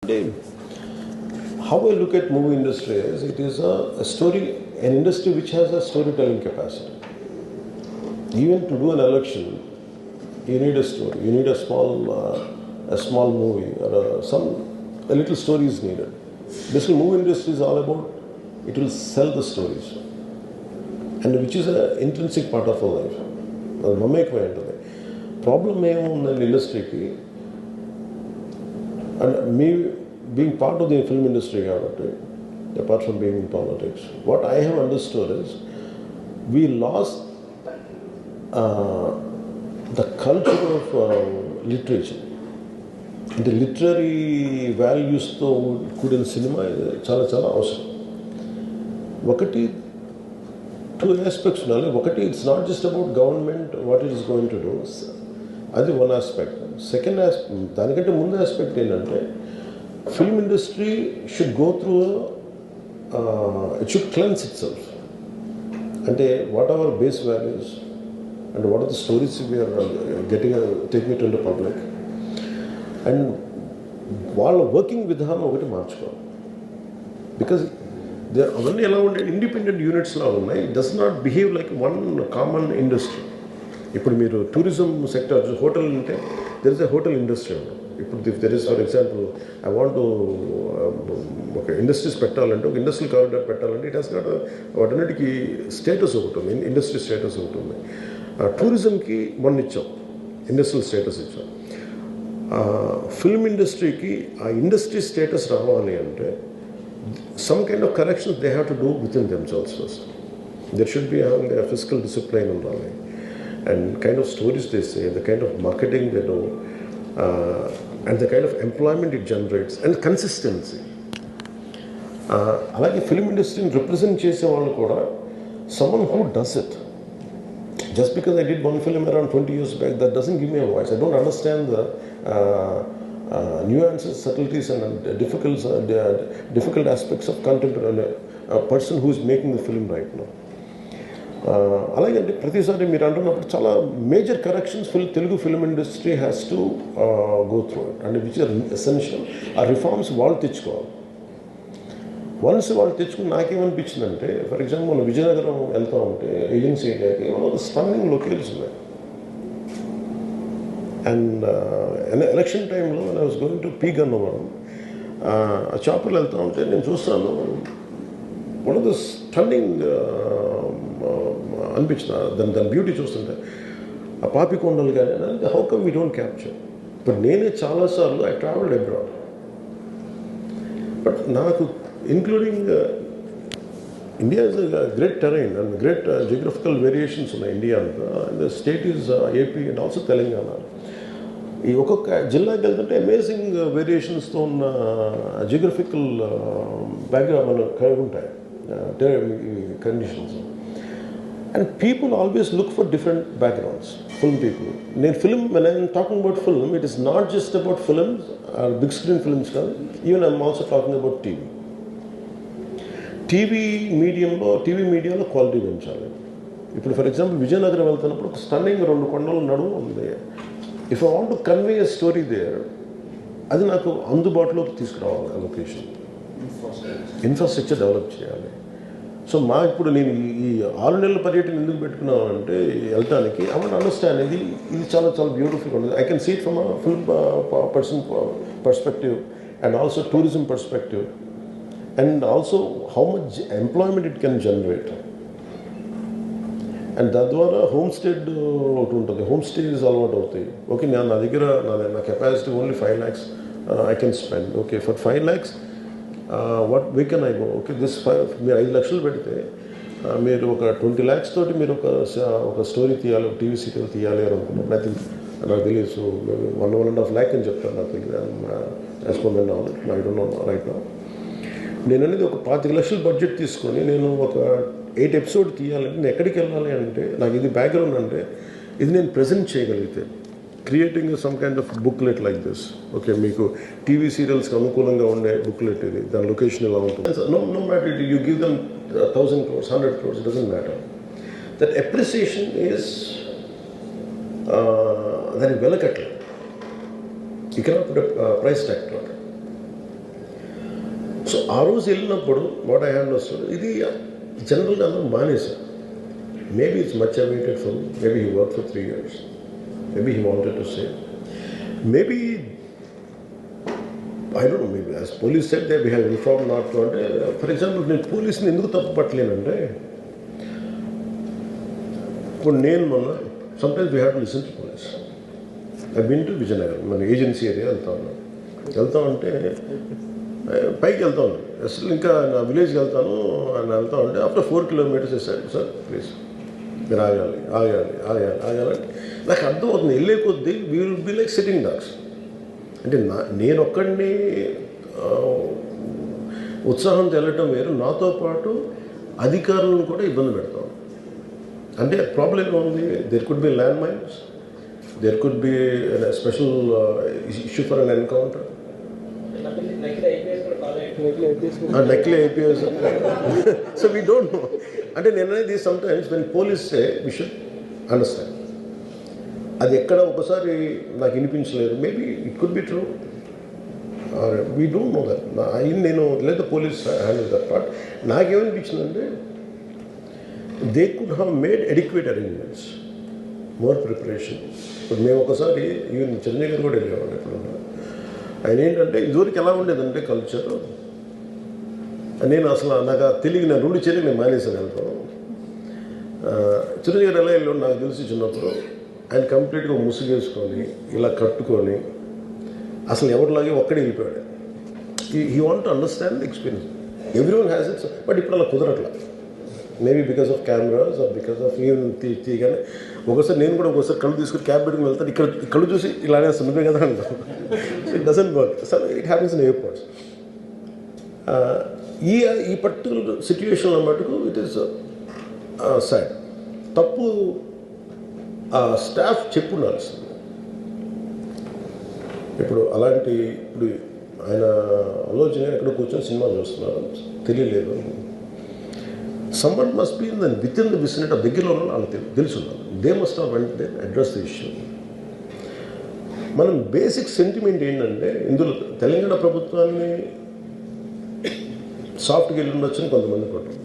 How I look at movie industry is it is a story, an industry which has a storytelling capacity. Even to do an election, you need a story. You need a small movie or a little story is needed. Basically, movie industry is all about it will sell the stories, and which is an intrinsic part of our life. Problem in industry and me being part of the film industry, apart from being in politics, what I have understood is we lost the culture of literature. The literary values to కూడిన సినిమా చాలా చాలా అవసరం. ఒకటి two aspects ఉండాలి. ఒకటి it's not just about government what it is going to do, అది one aspect. Second aspect, దానికంటే ముందు ఆస్పెక్ట్ ఏంటంటే film industry should go through it should cleanse itself. అంటే what our base values and what are the stories we are taking it to public, and వాళ్ళ working విధానం ఒకటి మార్చుకోవాలి. Because అవన్నీ ఎలా ఉండే ఇండిపెండెంట్ యూనిట్స్లా ఉన్నాయి. It does not behave like one common industry. ఇప్పుడు మీరు టూరిజం సెక్టర్ హోటల్ అంటే there is a hotel industry. ఇప్పుడు there is for example I want ఒక ఇండస్ట్రీస్ పెట్టాలంటే, ఒక ఇండస్ట్రియల్ కారిడార్ పెట్టాలంటే ఇట్ హాస్ గాట్ వాటన్నిటికీ స్టేటస్ ఒకటి ఉంది, ఇండస్ట్రీ స్టేటస్ ఒకటి ఉంది. టూరిజంకి మొన్న ఇచ్చాం, ఇండస్ట్రియల్ స్టేటస్ ఇచ్చాం. ఫిల్మ్ ఇండస్ట్రీకి ఆ ఇండస్ట్రీ స్టేటస్ రావాలి అంటే some kind of corrections they have to do within themselves first. There should be having a fiscal discipline and kind of stories they say, the kind of marketing they do, and the kind of employment it generates, and consistency. Alage film industry represent chese vallu kuda someone who does it. Just because I did one film around 20 years back, that doesn't give me a voice. I don't understand the nuances, subtleties and difficult aspects of content and a person who is making the film right now. అలాగే ప్రతిసారి మీరు అంటున్నప్పుడు చాలా major corrections Telugu film industry has to go through it, and which are essential. ఆ reforms వాళ్ళు తెచ్చుకోవాలి. Once వాళ్ళు తెచ్చుకుని నాకేమనిపించిందంటే, ఫర్ ఎగ్జాంపుల్ మనం విజయనగరం వెళ్తా ఉంటే ఏజెన్సీ ఏరియాకి one of the stunning locations ఉన్నాయి. అండ్ ఎలక్షన్ టైంలో I was going to P Gannavaram, ఆ చాపర్లో వెళ్తూ ఉంటే నేను చూస్తాను, వన్ ఆఫ్ ద స్టన్నింగ్ అనిపించిన దాని బ్యూటీ చూస్తుంటే ఆ పాపికొండలు కానీ, how come we don't capture. But నేనే చాలాసార్లు ఐ ట్రావెల్డ్ అబ్రాడ్, బట్ నాకు including India is great terrain and great geographical variations ఉన్నాయి ఇండియా అంతా. And the state is AP and also Telangana. ఈ ఒక్కొక్క జిల్లాకి వెళ్తుంటే అమేజింగ్ వేరియేషన్స్తో ఉన్న జియోగ్రఫికల్ బ్యాక్గ్రౌండ్ మనకు కలిగి ఉంటాయి conditions. And people always look for different backgrounds. Film people, నేను film when I'm talking about film, it is not just about films or big screen films కాదు. Even I'm also talking about TV మీడియాలో quality పెంచాలి. ఇప్పుడు for example Vizianagaram వెళ్తున్నప్పుడు ఒక stunning 2 కొండల నడుము ఉంది. If I want to convey a story there, అది నాకు అందుబాటులోకి తీసుకురావాలి. లొకేషన్ ఇన్ఫ్రాస్ట్రక్చర్ డెవలప్ చేయాలి. సో ఇప్పుడు నేను ఈ 6 నెలల పర్యటన ఎందుకు పెట్టుకున్నానంటే వెళ్ళటానికి ఐ వాంట్ అండర్స్టాండ్ ఇది చాలా చాలా బ్యూటిఫుల్ ఉంటుంది. I can see it from a film person perspective and also tourism perspective, and also how much employment it can generate. And తద్వారా హోమ్ స్టేడ్ ఒకటి ఉంటుంది. హోమ్ స్టేస్ అలవాటు అవుతాయి. ఓకే, నా దగ్గర నా capacity only 5 lakhs I can spend. Okay, for 5 lakhs what way can I go? Okay, మీరు 5 లక్షలు పెడితే మీరు ఒక 20 lakhs తోటి మీరు ఒక స్టోరీ తీయాలి, ఒక టీవీ సీరియల్ తీయాలి అని అనుకున్నాను. ఐ థింక్ నాకు తెలియదు. సో 1.5 lakh అని చెప్తాను. నాకు తెలియదు. As per my knowledge, I don't no right now. నేను అనేది ఒక 25 లక్షలు బడ్జెట్ తీసుకొని నేను ఒక 8 episodes తీయాలంటే నేను ఎక్కడికి వెళ్ళాలి అంటే, నాకు ఇది బ్యాక్గ్రౌండ్ అంటే ఇది నేను ప్రజెంట్ చేయగలిగితే, creating some kind of booklet like this. Okay, మీకు టీవీ సీరియల్స్కి అనుకూలంగా ఉండే బుక్లెట్ ఇది, దాని లొకేషన్ ఎలా ఉంటుంది. No matter you give them 1,000 crores, 100 crores, it doesn't matter. That appreciation is దానికి వెలకట్లేదు. You cannot put price tag to it. So ఆ రోజు వెళ్ళినప్పుడు వాట్ ఐ హ్యావ్ వస్తుంది ఇది జనరల్గా అందరూ మానేశారు. Maybe it's much awaited for maybe he work for 3 years, maybe he wanted to say, maybe I don't know, maybe as police said they we have inform not to. అంటే for example నేను పోలీస్ని ఎందుకు తప్పు పట్టలేనంటే, ఇప్పుడు నేను మొన్న sometimes we have to listen to police. I been to Vizianagaram, మన ఏజెన్సీ ఏరియా వెళ్తా ఉంటే పైకి వెళ్తా ఉన్నాను, అసలు ఇంకా నా విలేజ్కి వెళ్తాను అని వెళ్తా ఉంటే ఆఫ్టర్ 4 kilometers వేసాడు, సార్ ప్లీజ్ మీరు ఆగాలి. నాకు అర్థమవుతుంది వెళ్ళే కొద్దీ we will be like sitting dogs. అంటే నేను ఒక్కడిని ఉత్సాహంతో వెళ్ళటం వేరు, నాతో పాటు అధికారులను కూడా ఇబ్బంది పెడతాం. అంటే ప్రాబ్లం ఏమో ఉంది, there could be land mines, there could be special issue for an encounter. నకిలీ IPS. So we don't know. అంటే నేను అనేది sometimes when police say we should understand. అది ఎక్కడ ఒకసారి నాకు వినిపించలేదు, maybe it could be true, we don't know that. నేను లేదా పోలీస్ హ్యాండిల్ దట్ పార్ట్. నాకేమనిపించిందంటే they could have made adequate arrangements, more preparation. ఇప్పుడు మేము ఒకసారి ఈవెన్ చిరంజీవి గారు కూడా వెళ్ళేవాళ్ళు. ఎప్పుడు ఆయన ఏంటంటే ఇదివరకు ఎలా ఉండేదంటే కల్చర్, నేను అసలు నాకు తెలియదు, నేను 2 చర్యలు నేను మానేసాను వెళ్తాను. చిరంజీవి గారు ఎలా వెళ్ళాడు నాకు తెలిసి చిన్నప్పుడు, ఆయన కంప్లీట్గా ముసుగేసుకొని ఇలా కట్టుకొని అసలు ఎవరిలాగే ఒక్కడే వెళ్ళిపోయాడు. He want to understand the experience. Everyone has its, but ఇప్పుడు అలా కుదరట్లా. Maybe because of cameras or because of even తీయగానే ఒకసారి నేను కూడా ఒకసారి కళ్ళు తీసుకొని క్యాబ్ పెట్టుకుని వెళ్తాను, ఇక్కడ కళ్ళు చూసి ఇలానే సున్నమే కదా అంటాను. It doesn't work. So it happens in airports. ఈ పర్టికులర్ సిచ్యువేషన్లో మటుకు ఇట్ ఈస్ సాడ్. తప్పు స్టాఫ్ చెప్పున్నారు. ఇప్పుడు అలాంటి ఇప్పుడు ఆయన ఆలోచన ఎక్కడ కూర్చొని సినిమా చూస్తున్నారు, తెలియలేదు. Someone must be in with in the vicinity, దగ్గరలో ఉన్న వాళ్ళకి తెలుసున్నారు. They must have went there address the issue. మనం బేసిక్ సెంటిమెంట్ ఏంటంటే ఇందులో తెలంగాణ ప్రభుత్వాన్ని సాఫ్ట్గా వెళ్ళి ఉండొచ్చని కొంతమంది కొంటారు.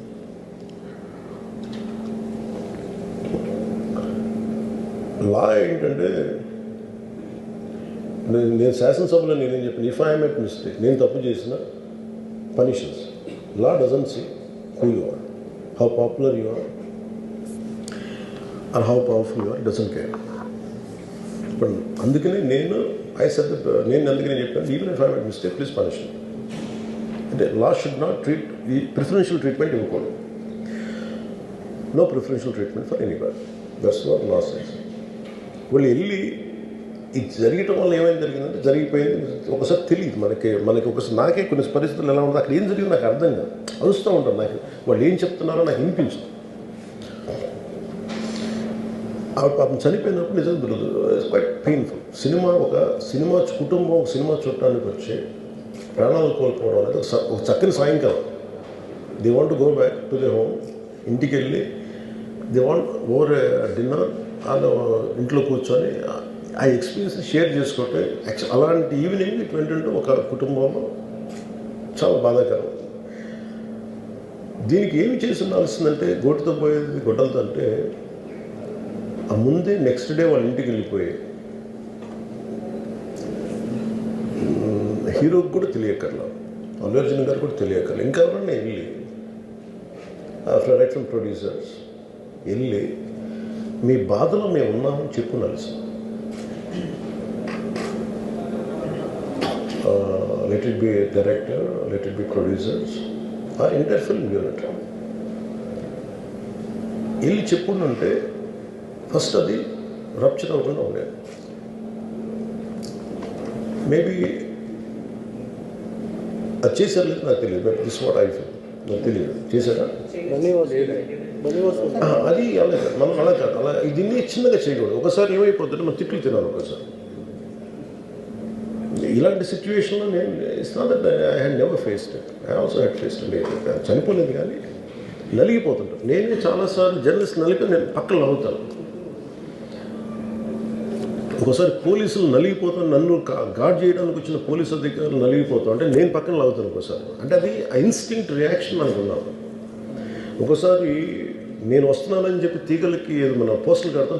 లా ఏంటంటే నేను శాసనసభలో నేనేం చెప్పాను, ఇఫ్ ఐ మేక్ మిస్టేక్, నేను తప్పు చేసిన punishments. Law doesn't see who you are, how popular you are or how powerful you are, it doesn't care. But అందుకనే నేను అందుకనే చెప్పాను, even if I make mistake please punish me. అంటే law should not treat ఈ preferential treatment ఇవ్వకూడదు. No preferential treatment for anybody, that's what law says. వాళ్ళు వెళ్ళి ఇది జరగటం వల్ల ఏమైనా జరిగిందంటే జరిగిపోయింది. ఒకసారి తెలియదు మనకి ఒకసారి నాకే కొన్ని పరిస్థితులు ఎలా ఉందో అక్కడ ఏం జరిగింది నాకు అర్థం కాదు, అరుస్తూ ఉంటాను. నాకు వాళ్ళు ఏం చెప్తున్నారో నాకు వినిపించదు. పాపం చనిపోయినప్పుడు నిజంగా దొరకదు, ఇట్స్ క్వైట్ పెయిన్ఫుల్. సినిమా కుటుంబం ఒక సినిమా చూడటానికి వచ్చి ప్రాణాలు కోల్పోవడం అనేది ఒక చక్కని సాయంకాలం. They want to go back to they home, ఇంటికి వెళ్ళి దే వాంట్ ఓవర్ డిన్నర్ అలా ఇంట్లో కూర్చొని ఆ ఎక్స్పీరియన్స్ షేర్ చేసుకుంటే అలాంటి ఈవినింగ్ ఇట్ ఏంటంటే ఒక కుటుంబంలో చాలా బాధాకరం. దీనికి ఏమి చేసి ఉండాల్సిందంటే గోటుతో పోయేది గొడ్డలతో అంటే ఆ ముందే నెక్స్ట్ డే వాళ్ళ ఇంటికి వెళ్ళిపోయి హీరోకి కూడా తెలియకర్లా, అల్లు అర్జున్ గారు కూడా తెలియకర్లా, ఇంకా ఎవరన్నా వెళ్ళి రైట్ ఫ్రమ్ ప్రొడ్యూసర్స్ వెళ్ళి మీ బాధలో మేము ఉన్నామని చెప్పుకోవాల్సింది. let it be a director, let it be producers, or entire film unit. వెళ్ళి చెప్పుకుంటుంటే ఫస్ట్ అది రప్చర్ అవ్వకుండా ఉండేది. మేబీ అది చేశారు లేదు నాకు తెలియదు, but this what I feel, నాకు తెలియదు చేశారా అది అలా మనం అలా కాదు, అలా దీన్ని చిన్నగా చేయకూడదు. ఒకసారి ఏమైపోతుంటే మనం తిట్లు తినాలి. ఒకసారి ఇలాంటి సిచ్యువేషన్లో నేను it's not that I had never faced it, I also had faced it. చనిపోలేదు కానీ నలిగిపోతుంటాను. నేనే చాలాసార్లు జర్నలిస్ట్ నలిపి నేను పక్కన నవ్వుతాను. ఒకసారి పోలీసులు నలిగిపోతాను, నన్ను గార్డ్ చేయడానికి వచ్చిన పోలీసు అధికారులు నలిగిపోతాం అంటే నేను పక్కన లాగుతాను ఒకసారి. అంటే అది ఇన్స్టింక్ట్ రియాక్షన్ మనకు ఉన్నాను. ఒకసారి నేను వస్తున్నానని చెప్పి తీగలకి మన పోస్టులు కడతాం